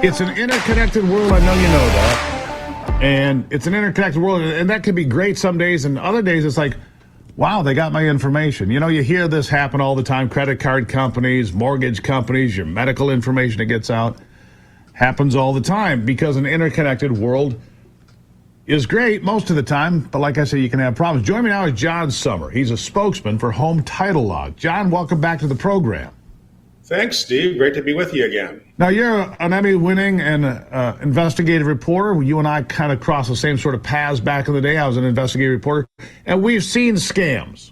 It's an interconnected world. I know you know that. And it's an interconnected world. And that can be great some days. And other days it's like, wow, they got my information. You know, you hear this happen all the time. Credit card companies, mortgage companies, your medical information that gets out. Happens all the time because an interconnected world is great most of the time. But like I say, you can have problems. Joining me now is John Sommer. He's a spokesman for Home Title Lock. John, welcome back to the program. Thanks, Steve. Great to be with you again. Now, you're an Emmy-winning and investigative reporter. You and I kind of crossed the same sort of paths back in the day. I was an investigative reporter, and we've seen scams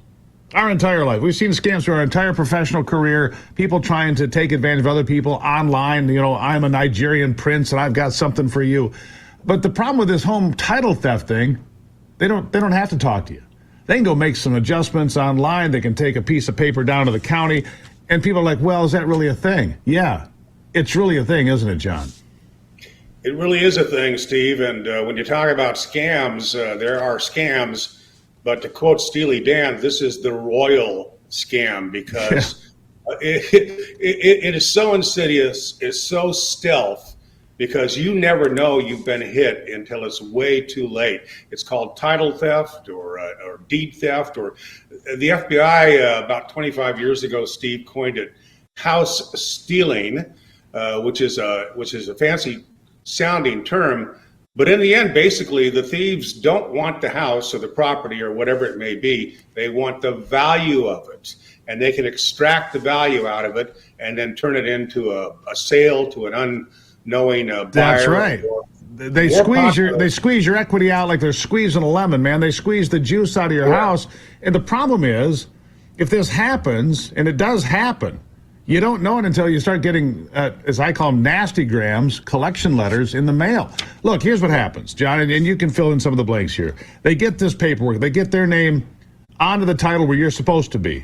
our entire life. We've seen scams through our entire professional career, people trying to take advantage of other people online. You know, I'm a Nigerian prince, and I've got something for you. But the problem with this home title theft thing, they don't have to talk to you. They can go make some adjustments online. They can take a piece of paper down to the county. And people are like, well, is that really a thing? Yeah, it's really a thing, isn't it, John? It really is a thing, Steve. And when you talk about scams, there are scams. But to quote Steely Dan, this is the royal scam because it is so insidious, it's so stealth, because you never know you've been hit until it's way too late. It's called title theft or deed theft, or the FBI about 25 years ago, Steve, coined it house stealing, which is a fancy sounding term. But in the end, basically, the thieves don't want the house or the property or whatever it may be. They want the value of it, and they can extract the value out of it and then turn it into a sale to an unknowing buyer. That's right. They squeeze your equity out like they're squeezing a lemon, man. They squeeze the juice out of your house. And the problem is, if this happens, and it does happen, you don't know it until you start getting, as I call them, nasty grams, collection letters in the mail. Look, here's what happens, John, and you can fill in some of the blanks here. They get this paperwork. They get their name onto the title where you're supposed to be.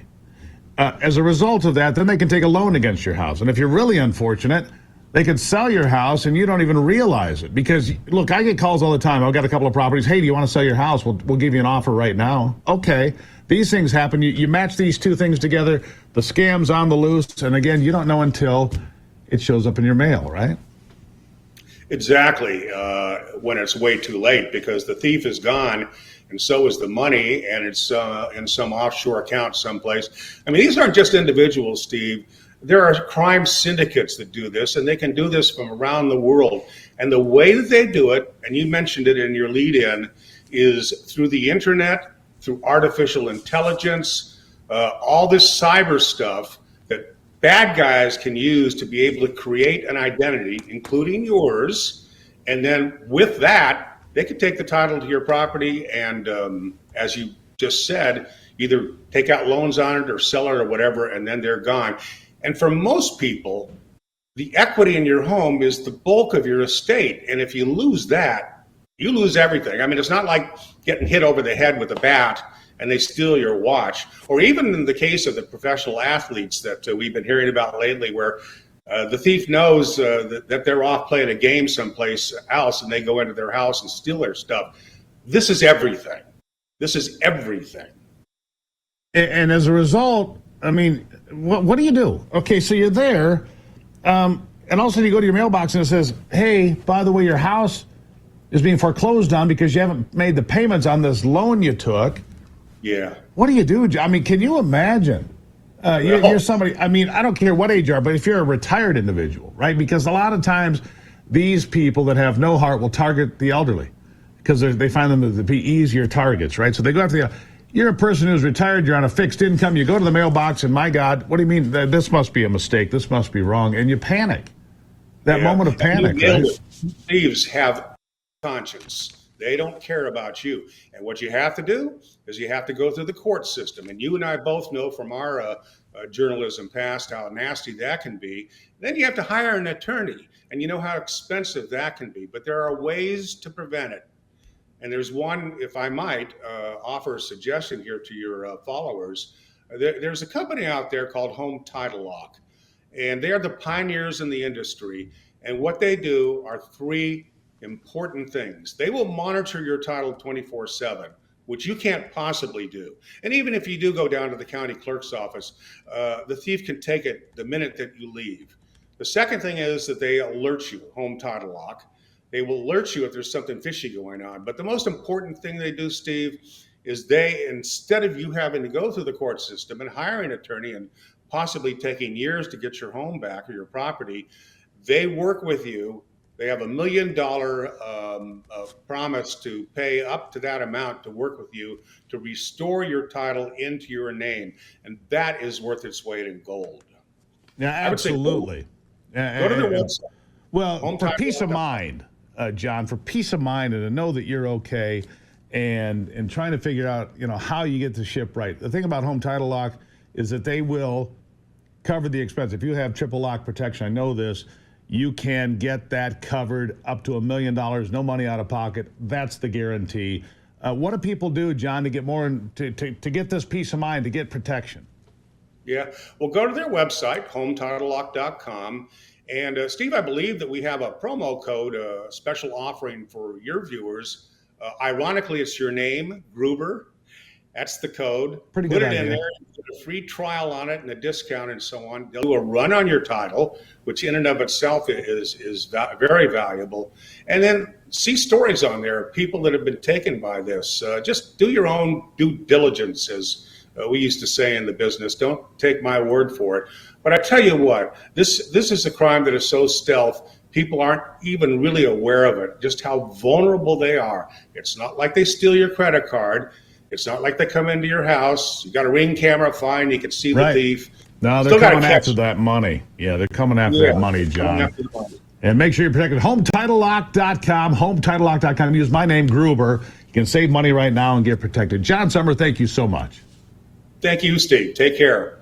As a result of that, then they can take a loan against your house. And if you're really unfortunate, they could sell your house and you don't even realize it. Because, look, I get calls all the time. I've got a couple of properties. Hey, do you want to sell your house? We'll give you an offer right now. Okay. These things happen. You match these two things together. The scam's on the loose. And again, you don't know until it shows up in your mail, right? Exactly. When it's way too late, because the thief is gone and so is the money, and it's in some offshore account someplace. I mean, these aren't just individuals, Steve. There are crime syndicates that do this, and they can do this from around the world. And the way that they do it, and you mentioned it in your lead-in, is through the internet, through artificial intelligence, all this cyber stuff that bad guys can use to be able to create an identity, including yours. And then with that, they could take the title to your property and, as you just said, either take out loans on it or sell it or whatever, and then they're gone. And for most people, the equity in your home is the bulk of your estate. And if you lose that, you lose everything. I mean, it's not like getting hit over the head with a bat and they steal your watch. Or even in the case of the professional athletes that we've been hearing about lately, where the thief knows that they're off playing a game someplace else and they go into their house and steal their stuff. This is everything. This is everything. And as a result, I mean, what do you do? Okay, so you're there, and all of a sudden you go to your mailbox and it says, hey, by the way, your house is being foreclosed on because you haven't made the payments on this loan you took. Yeah. What do you do? I mean, can you imagine? You're somebody, I mean, I don't care what age you are, but if you're a retired individual, right? Because a lot of times these people that have no heart will target the elderly because they find them to be easier targets, right? So they go after the... You're a person who's retired, you're on a fixed income, you go to the mailbox and, my God, what do you mean? This must be a mistake, this must be wrong, and you panic. That moment of panic, right? Thieves have conscience. They don't care about you. And what you have to do is you have to go through the court system. And you and I both know from our journalism past how nasty that can be. Then you have to hire an attorney, and you know how expensive that can be. But there are ways to prevent it. And there's one, if I might offer a suggestion here to your followers. There's a company out there called Home Title Lock, and they are the pioneers in the industry. And what they do are three important things. They will monitor your title 24/7, which you can't possibly do. And even if you do go down to the county clerk's office, the thief can take it the minute that you leave. The second thing is that they alert you, Home Title Lock. They will alert you if there's something fishy going on. But the most important thing they do, Steve, is they, instead of you having to go through the court system and hiring an attorney and possibly taking years to get your home back or your property, they work with you. They have $1 million promise to pay up to that amount to work with you to restore your title into your name. And that is worth its weight in gold. Yeah, absolutely. Go to their website. Well, for peace of mind, John, for peace of mind and to know that you're okay and trying to figure out, how you get the ship right. The thing about Home Title Lock is that they will cover the expense. If you have triple lock protection, I know this, you can get that covered up to $1 million, no money out of pocket. That's the guarantee. What do people do, John, to get more, to get this peace of mind, to get protection? Yeah, well, go to their website, HometitleLock.com. And Steve, I believe that we have a promo code, a special offering for your viewers. Ironically, it's your name, Gruber. That's the code. Pretty good Put it idea. in there, get a free trial on it and a discount and so on. They'll do a run on your title, which in and of itself is very valuable. And then see stories on there of people that have been taken by this. Just do your own due diligence, as we used to say in the business. Don't take my word for it. But I tell you what, this is a crime that is so stealth, people aren't even really aware of it, just how vulnerable they are. It's not like they steal your credit card. It's not like they come into your house. You got a Ring camera, fine, you can see the thief. No, they're coming after that money. Yeah, they're coming after that money, John. And make sure you're protected. HometitleLock.com, HometitleLock.com. Use my name, Gruber. You can save money right now and get protected. John Summer, thank you so much. Thank you, Steve. Take care.